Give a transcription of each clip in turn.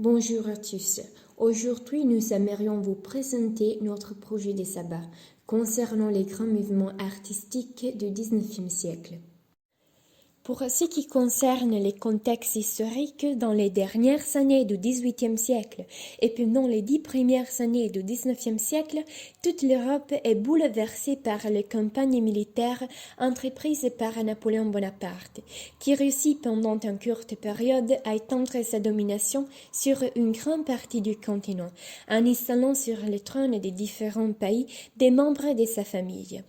Bonjour à tous. Aujourd'hui, nous aimerions vous présenter notre projet de sabbat concernant les grands mouvements artistiques du XIXe siècle. Pour ce qui concerne les contextes historiques, dans les dernières années du XVIIIe siècle et pendant les 10 premières années du XIXe siècle, toute l'Europe est bouleversée par les campagnes militaires entreprises par Napoléon Bonaparte, qui réussit pendant une courte période à étendre sa domination sur une grande partie du continent, en installant sur le trône des différents pays des membres de sa famille.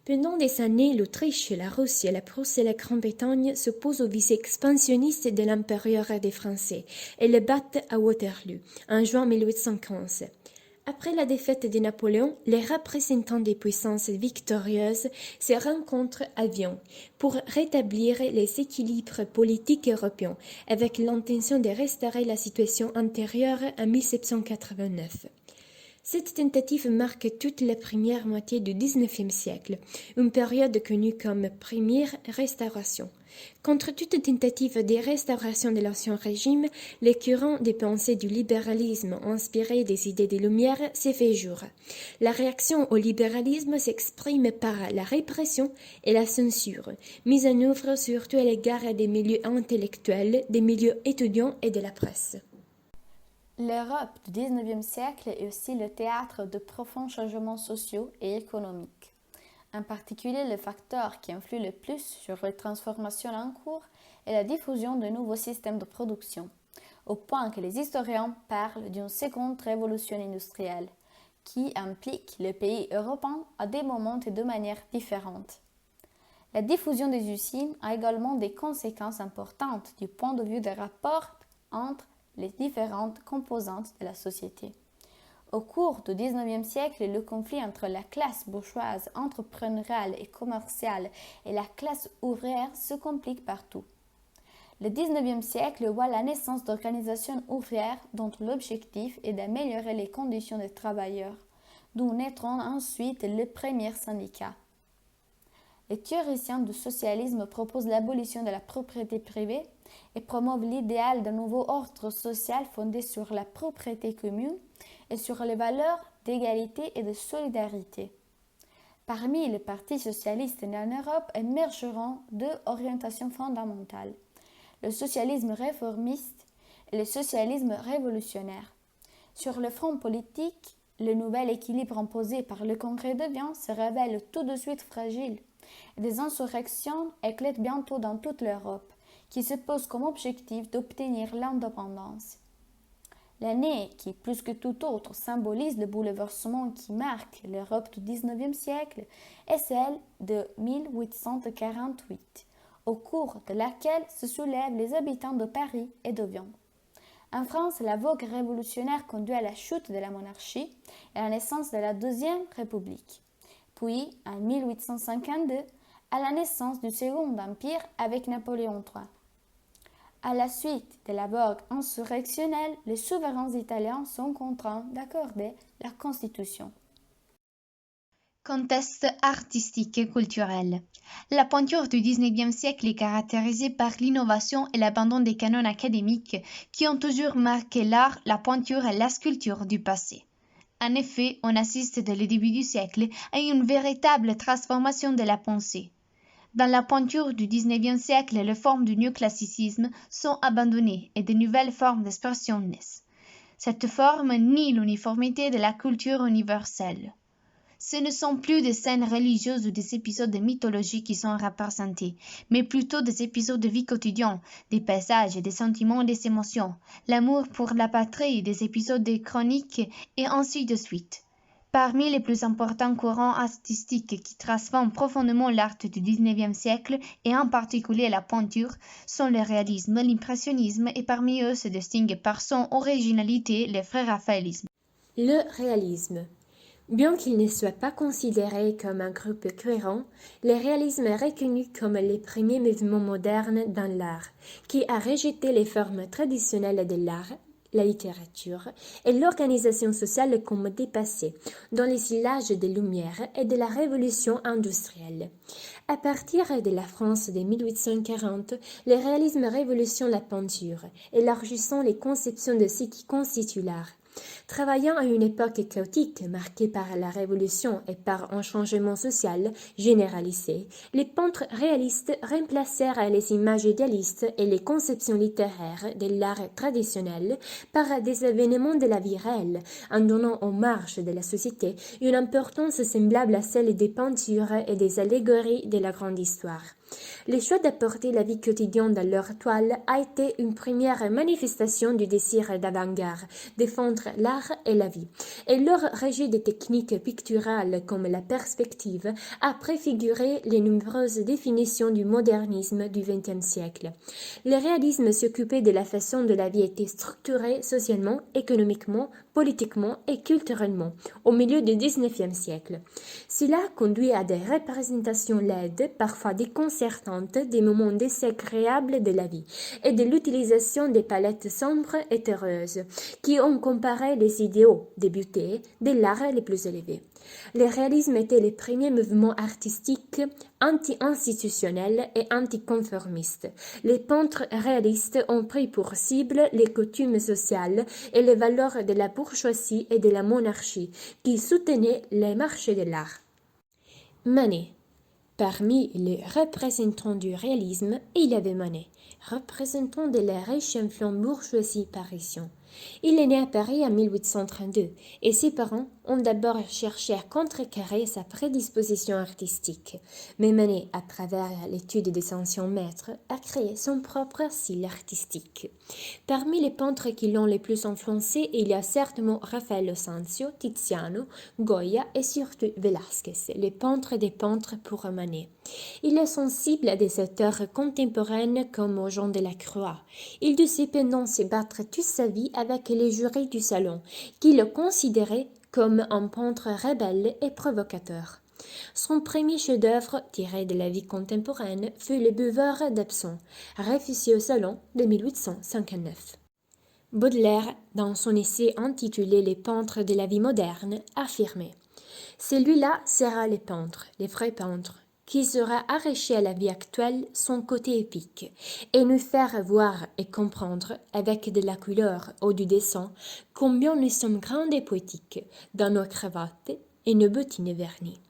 Pendant des années, l'Autriche, la Russie, la Prusse et la Grande-Bretagne s'opposent aux visées expansionnistes de l'empereur des Français et le battent à Waterloo, en juin 1815. Après la défaite de Napoléon, les représentants des puissances victorieuses se rencontrent à Vienne pour rétablir les équilibres politiques européens, avec l'intention de restaurer la situation antérieure à 1789. Cette tentative marque toute la première moitié du XIXe siècle, une période connue comme première restauration. Contre toute tentative de restauration de l'Ancien Régime, les courants de pensée du libéralisme inspirés des idées des Lumières s'est fait jour. La réaction au libéralisme s'exprime par la répression et la censure, mise en œuvre surtout à l'égard des milieux intellectuels, des milieux étudiants et de la presse. L'Europe du XIXe siècle est aussi le théâtre de profonds changements sociaux et économiques. En particulier, le facteur qui influe le plus sur les transformations en cours est la diffusion de nouveaux systèmes de production, au point que les historiens parlent d'une seconde révolution industrielle, qui implique les pays européens à des moments et de manière différentes. La diffusion des usines a également des conséquences importantes du point de vue des rapports entre les différentes composantes de la société. Au cours du XIXe siècle, le conflit entre la classe bourgeoise, entrepreneuriale et commerciale et la classe ouvrière se complique partout. Le XIXe siècle voit la naissance d'organisations ouvrières dont l'objectif est d'améliorer les conditions des travailleurs, d'où naîtront ensuite les premiers syndicats. Les théoriciens du socialisme proposent l'abolition de la propriété privée et promeuvent l'idéal d'un nouveau ordre social fondé sur la propriété commune et sur les valeurs d'égalité et de solidarité. Parmi les partis socialistes nés en Europe émergeront deux orientations fondamentales, le socialisme réformiste et le socialisme révolutionnaire. Sur le front politique, le nouvel équilibre imposé par le Congrès de Vienne se révèle tout de suite fragile et des insurrections éclatent bientôt dans toute l'Europe, qui se pose comme objectif d'obtenir l'indépendance. L'année qui, plus que tout autre, symbolise le bouleversement qui marque l'Europe du XIXe siècle est celle de 1848, au cours de laquelle se soulèvent les habitants de Paris et de Vienne. En France, la vogue révolutionnaire conduit à la chute de la monarchie et à la naissance de la Deuxième République. Puis, en 1852, à la naissance du Second Empire avec Napoléon III. À la suite de la vogue insurrectionnelle, les souverains italiens sont contraints d'accorder la Constitution. Contexte artistique et culturel. La peinture du XIXe siècle est caractérisée par l'innovation et l'abandon des canons académiques qui ont toujours marqué l'art, la peinture et la sculpture du passé. En effet, on assiste dès le début du siècle à une véritable transformation de la pensée. Dans la peinture du XIXe siècle, les formes du néoclassicisme sont abandonnées et de nouvelles formes d'expression naissent. Cette forme nie l'uniformité de la culture universelle. Ce ne sont plus des scènes religieuses ou des épisodes mythologiques qui sont représentés, mais plutôt des épisodes de vie quotidienne, des paysages, des sentiments et des émotions, l'amour pour la patrie, des épisodes de chroniques et ainsi de suite. Parmi les plus importants courants artistiques qui transforment profondément l'art du XIXe siècle, et en particulier la peinture, sont le réalisme, l'impressionnisme et parmi eux se distingue par son originalité le vrai raphaélisme. Le réalisme. Bien qu'il ne soit pas considéré comme un groupe cohérent, le réalisme est reconnu comme le premier mouvement moderne dans l'art, qui a rejeté les formes traditionnelles de l'art, la littérature et l'organisation sociale comme dépassée dans les sillages des Lumières et de la Révolution industrielle. À partir de la France de 1840, le réalisme révolutionne la peinture, élargissant les conceptions de ce qui constitue l'art. Travaillant à une époque chaotique marquée par la Révolution et par un changement social généralisé, les peintres réalistes remplacèrent les images idéalistes et les conceptions littéraires de l'art traditionnel par des événements de la vie réelle, en donnant aux marges de la société une importance semblable à celle des peintures et des allégories de la grande histoire. Le choix d'apporter la vie quotidienne dans leur toile a été une première manifestation du désir d'avant-garde, défendre l'art et la vie, et leur rejet des techniques picturales comme la perspective a préfiguré les nombreuses définitions du modernisme du XXe siècle. Le réalisme s'occupait de la façon dont la vie était structurée socialement, économiquement, politiquement et culturellement au milieu du XIXe siècle. Cela conduit à des représentations laides, parfois déconcertantes, des moments désagréables de la vie et de l'utilisation des palettes sombres et terreuses qui ont comparé les idéaux débutés de l'art les plus élevés. Le réalisme était le premier mouvement artistique anti-institutionnel et anticonformiste. Les peintres réalistes ont pris pour cible les coutumes sociales et les valeurs de la bourgeoisie et de la monarchie qui soutenaient les marchés de l'art. Manet. Parmi les représentants du réalisme, il y avait Manet, représentant de la riche influente bourgeoisie parisienne. Il est né à Paris en 1832 et ses parents ont d'abord cherché à contrecarrer sa prédisposition artistique. Mais Manet, à travers l'étude des anciens maîtres, a créé son propre style artistique. Parmi les peintres qui l'ont le plus influencé, il y a certainement Raffaello Sanzio, Tiziano, Goya et surtout Velázquez, les peintres des peintres pour Manet. Il est sensible à des auteurs contemporains comme Jean Delacroix. Il dut cependant se battre toute sa vie avec les jurys du salon, qui le considéraient comme un peintre rebelle et provocateur. Son premier chef-d'œuvre, tiré de la vie contemporaine, fut Le Buveur d'absinthe, refusé au salon de 1859. Baudelaire, dans son essai intitulé Les peintres de la vie moderne, affirmait « Celui-là sera le peintre, le vrai peintre, qui sera arraché à la vie actuelle son côté épique, et nous faire voir et comprendre, avec de la couleur ou du dessin, combien nous sommes grands et poétiques, dans nos cravates et nos bottines vernies. »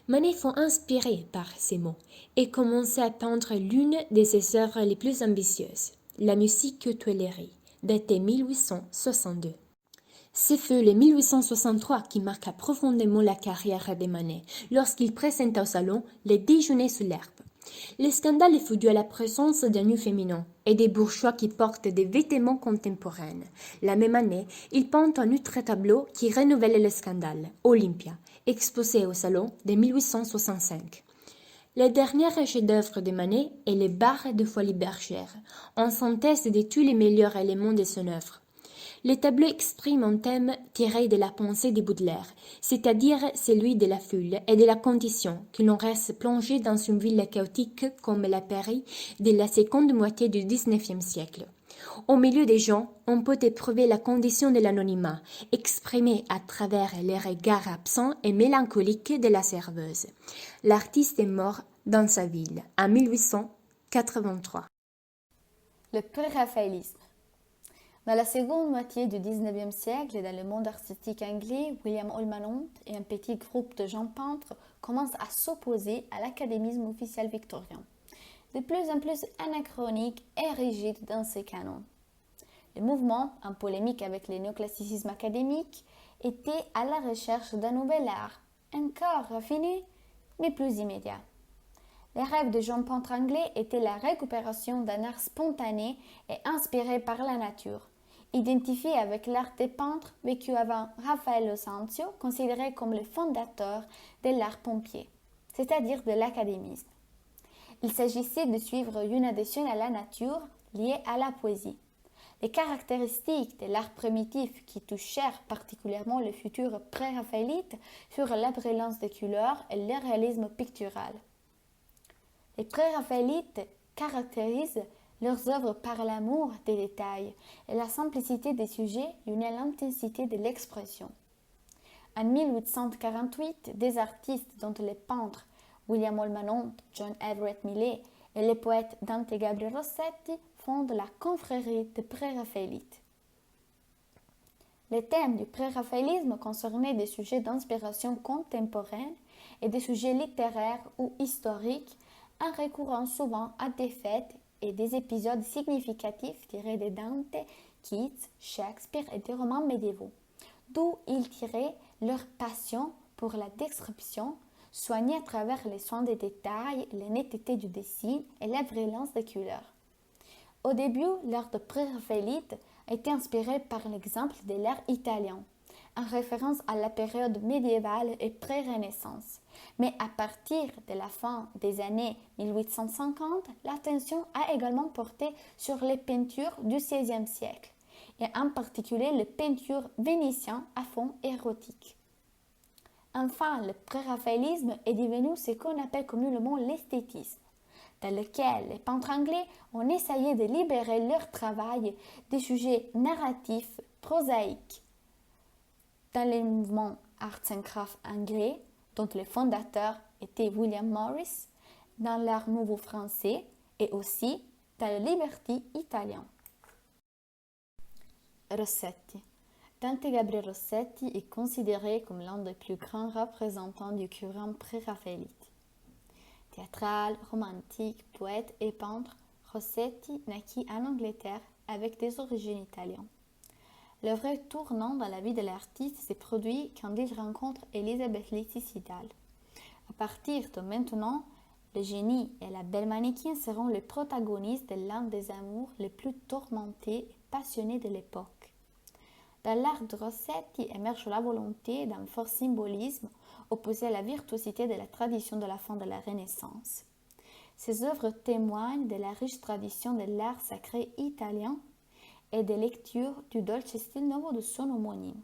Manet fut inspiré par ces mots et commença à peindre l'une de ses œuvres les plus ambitieuses, La musique aux Tuileries, datée 1862. Ce fut le 1863 qui marqua profondément la carrière de Manet, lorsqu'il présenta au salon Les Déjeuners sous l'herbe. Le scandale fut dû à la présence d'un nu féminin et des bourgeois qui portent des vêtements contemporains. La même année, il peint un autre tableau qui renouvelle le scandale, Olympia, exposé au salon de 1865. Le dernier chef-d'œuvre de Manet est Le Bar de Folies Bergère, en synthèse de tous les meilleurs éléments de son œuvre. Le tableau exprime un thème tiré de la pensée de Baudelaire, c'est-à-dire celui de la foule et de la condition que l'on reste plongé dans une ville chaotique comme la Paris de la seconde moitié du XIXe siècle. Au milieu des gens, on peut éprouver la condition de l'anonymat, exprimée à travers les regards absents et mélancoliques de la serveuse. L'artiste est mort dans sa ville, en 1883. Le pré-raphaélisme. Dans la seconde moitié du XIXe siècle, dans le monde artistique anglais, William Holman et un petit groupe de jeunes peintres commencent à s'opposer à l'académisme officiel victorien, de plus en plus anachronique et rigide dans ses canons. Le mouvement, en polémique avec le néoclassicisme académique, était à la recherche d'un nouvel art, encore raffiné, mais plus immédiat. Les rêves de jeunes peintres anglais étaient la récupération d'un art spontané et inspiré par la nature, identifié avec l'art des peintres vécu avant Raffaello Sanzio, considéré comme le fondateur de l'art pompier, c'est-à-dire de l'académisme. Il s'agissait de suivre une adhésion à la nature liée à la poésie. Les caractéristiques de l'art primitif qui touchèrent particulièrement le futur pré-raphaélite furent la brillance des couleurs et le réalisme pictural. Les pré-raphaélites caractérisent Leurs œuvres parlent l'amour des détails et la simplicité des sujets unis à l'intensité de l'expression. En 1848, des artistes dont les peintres William Olmanont, John Everett Millais et le poète Dante Gabriel Rossetti fondent la confrérie des préraphaélites. Les thèmes du préraphaélisme concernaient des sujets d'inspiration contemporaine et des sujets littéraires ou historiques en recourant souvent à des fêtes et des épisodes significatifs tirés de Dante, Keats, Shakespeare et des romans médiévaux, d'où ils tiraient leur passion pour la description, soignée à travers les soins des détails, la netteté du dessin et la brillance des couleurs. Au début, l'art de préraphaélite a été inspiré par l'exemple de l'art italien, en référence à la période médiévale et pré-Renaissance. Mais à partir de la fin des années 1850, l'attention a également porté sur les peintures du XVIe siècle, et en particulier les peintures vénitiennes à fond érotique. Enfin, le préraphaélisme est devenu ce qu'on appelle communément l'esthétisme, dans lequel les peintres anglais ont essayé de libérer leur travail des sujets narratifs prosaïques. Dans les mouvements Arts and Crafts anglais, dont le fondateur était William Morris, dans l'art nouveau français et aussi dans le liberty italien. Rossetti. Dante Gabriel Rossetti est considéré comme l'un des plus grands représentants du courant préraphaélite. Théâtral, romantique, poète et peintre, Rossetti naquit en Angleterre avec des origines italiennes. Le vrai tournant dans la vie de l'artiste s'est produit quand il rencontre Elisabeth Létí-Sidal. À partir de maintenant, le génie et la belle mannequin seront les protagonistes de l'un des amours les plus tourmentés et passionnés de l'époque. Dans l'art de Rossetti émerge la volonté d'un fort symbolisme opposé à la virtuosité de la tradition de la fin de la Renaissance. Ses œuvres témoignent de la riche tradition de l'art sacré italien et des lectures du dolce stile nouveau de son homonyme.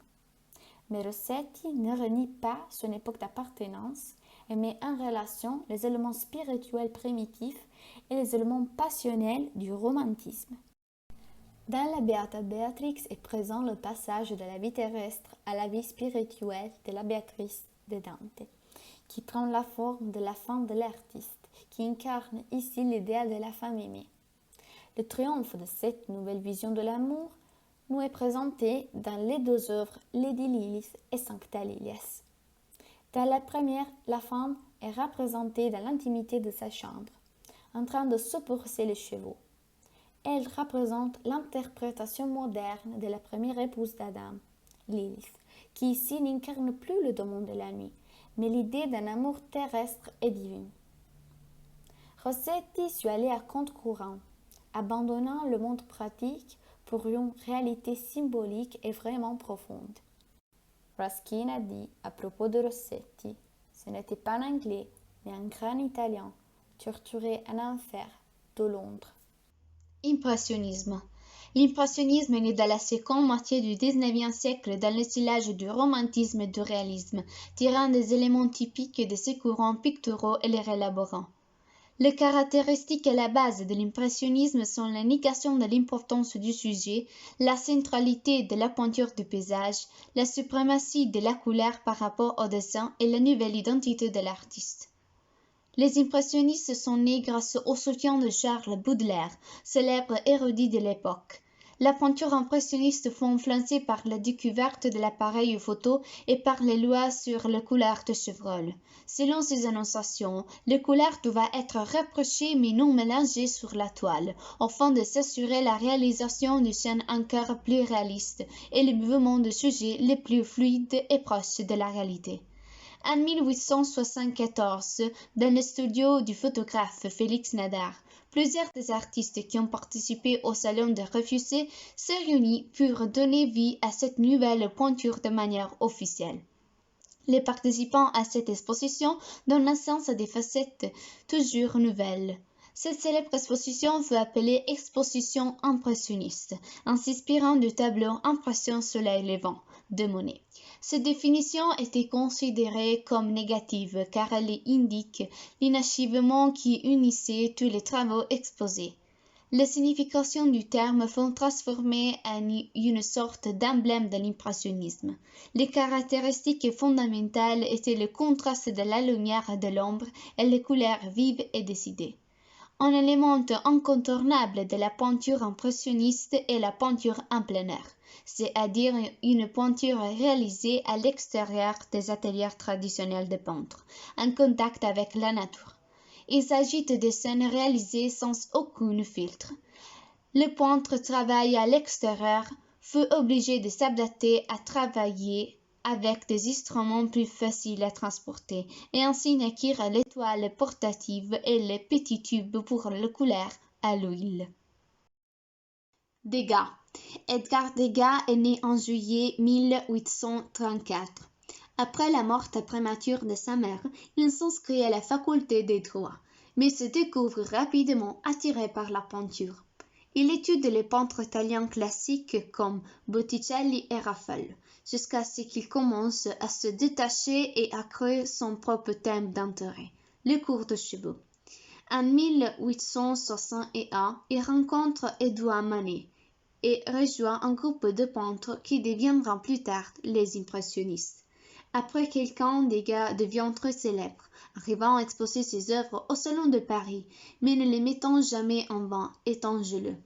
Mais Rossetti ne renie pas son époque d'appartenance et met en relation les éléments spirituels primitifs et les éléments passionnels du romantisme. Dans la Beata Beatrix est présent le passage de la vie terrestre à la vie spirituelle de la Béatrice de Dante, qui prend la forme de la femme de l'artiste, qui incarne ici l'idéal de la femme aimée. Le triomphe de cette nouvelle vision de l'amour nous est présenté dans les deux œuvres Lady Lilith et Sancta Lilias. Dans la première, la femme est représentée dans l'intimité de sa chambre, en train de se pourser les chevaux. Elle représente l'interprétation moderne de la première épouse d'Adam, Lilith, qui ici n'incarne plus le démon de la nuit, mais l'idée d'un amour terrestre et divin. Rossetti sut aller à contre-courant, abandonnant le monde pratique pour une réalité symbolique et vraiment profonde. Ruskin a dit à propos de Rossetti, ce n'était pas un anglais, mais un grand italien, torturé en enfer de Londres. Impressionnisme. L'impressionnisme est né dans la seconde moitié du XIXe siècle dans le stylage du romantisme et du réalisme, tirant des éléments typiques de ces courants picturaux et les réélaborant. Les caractéristiques à la base de l'impressionnisme sont la négation de l'importance du sujet, la centralité de la peinture du paysage, la suprématie de la couleur par rapport au dessin et la nouvelle identité de l'artiste. Les impressionnistes sont nés grâce au soutien de Charles Baudelaire, célèbre érudit de l'époque. La peinture impressionniste fut influencée par la découverte de l'appareil photo et par les lois sur les couleurs de Chevreul. Selon ses annonciations, les couleurs devaient être rapprochées mais non mélangées sur la toile, afin de s'assurer la réalisation de scènes encore plus réalistes et le mouvement de sujets les plus fluides et proches de la réalité. En 1874, dans le studio du photographe Félix Nadar, plusieurs des artistes qui ont participé au Salon des Refusés se réunissent pour donner vie à cette nouvelle peinture de manière officielle. Les participants à cette exposition donnent naissance à des facettes toujours nouvelles. Cette célèbre exposition fut appelée Exposition impressionniste, en s'inspirant du tableau Impression Soleil Levant de Monet. Cette définition était considérée comme négative car elle indique l'inachèvement qui unissait tous les travaux exposés. La signification du terme fut transformée en une sorte d'emblème de l'impressionnisme. Les caractéristiques fondamentales étaient le contraste de la lumière et de l'ombre et les couleurs vives et décidées. Un élément incontournable de la peinture impressionniste est la peinture en plein air, c'est-à-dire une peinture réalisée à l'extérieur des ateliers traditionnels de peintre, en contact avec la nature. Il s'agit de scènes réalisées sans aucun filtre. Le peintre travaille à l'extérieur, fut obligé de s'adapter à travailler avec des instruments plus faciles à transporter et ainsi naquirent les toiles portatives et les petits tubes pour les couleurs à l'huile. Degas. Edgar Degas est né en juillet 1834. Après la mort prématurée de sa mère, il s'inscrit à la faculté des droits, mais se découvre rapidement attiré par la peinture. Il étudie les peintres italiens classiques comme Botticelli et Raphaël, jusqu'à ce qu'il commence à se détacher et à créer son propre thème d'intérêt, les cours de cheveux. En 1861, il rencontre Édouard Manet et rejoint un groupe de peintres qui deviendront plus tard les impressionnistes. Après quelques ans, Degas devient très célèbre, arrivant à exposer ses œuvres au Salon de Paris, mais ne les mettant jamais en vente, étant jaloux.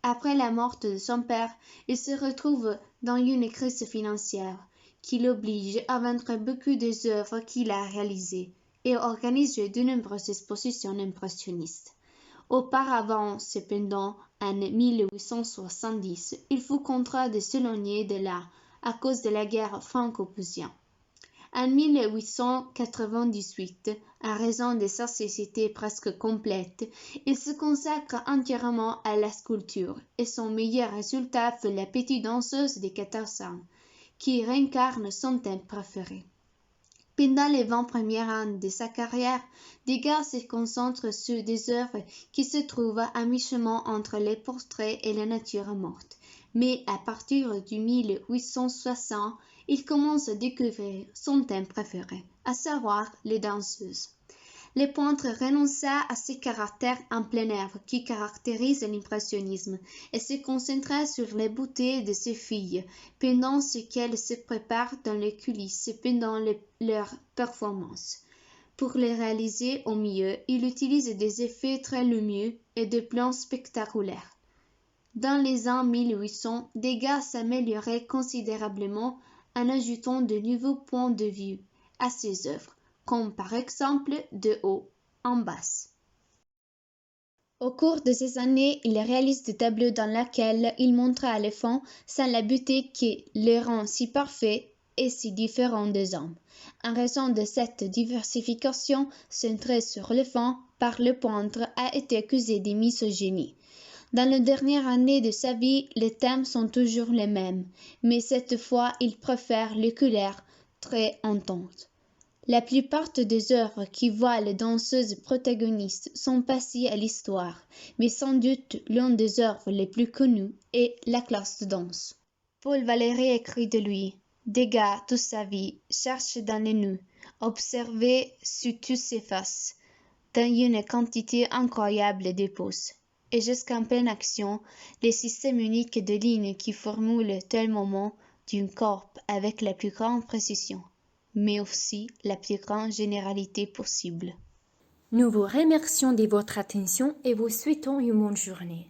Après la mort de son père, il se retrouve dans une crise financière qui l'oblige à vendre beaucoup des œuvres qu'il a réalisées et organise de nombreuses expositions impressionnistes. Auparavant, cependant, en 1870, il fut contraint de s'éloigner de l'art à cause de la guerre franco-prussienne. En 1898, à raison de sa cécité presque complète, il se consacre entièrement à la sculpture et son meilleur résultat fut La petite danseuse de 14 ans, qui réincarne son thème préféré. Pendant les 20 premières années de sa carrière, Degas se concentre sur des œuvres qui se trouvent à mi-chemin entre les portraits et la nature morte. Mais à partir de 1860, il commence à découvrir son thème préféré, à savoir les danseuses. Le peintre renonça à ce caractère en plein air qui caractérise l'impressionnisme et se concentra sur les beautés de ses filles pendant ce qu'elles se préparent dans les coulisses pendant leurs performances. Pour les réaliser au mieux, il utilise des effets très lumineux et des plans spectaculaires. Dans les ans 1800, Degas s'améliorait considérablement en ajoutant de nouveaux points de vue à ses œuvres, comme par exemple de haut en bas. Au cours de ces années, il réalise des tableaux dans lesquels il montre à l'enfant sans la beauté qui le rend si parfait et si différent des hommes. En raison de cette diversification centrée sur l'enfant par le peintre a été accusé de misogynie. Dans les dernières années de sa vie, les thèmes sont toujours les mêmes, mais cette fois, il préfère les couleurs très intenses. La plupart des œuvres qui voient les danseuses protagonistes sont passées à l'histoire, mais sans doute l'une des œuvres les plus connues est La classe de danse. Paul Valéry écrit de lui: Degas, toute sa vie, cherche dans les nus, observer sur toutes ses faces, dans une quantité incroyable de poses, et jusqu'en pleine action, les systèmes uniques de lignes qui formulent tel moment d'un corps avec la plus grande précision, mais aussi la plus grande généralité possible. Nous vous remercions de votre attention et vous souhaitons une bonne journée.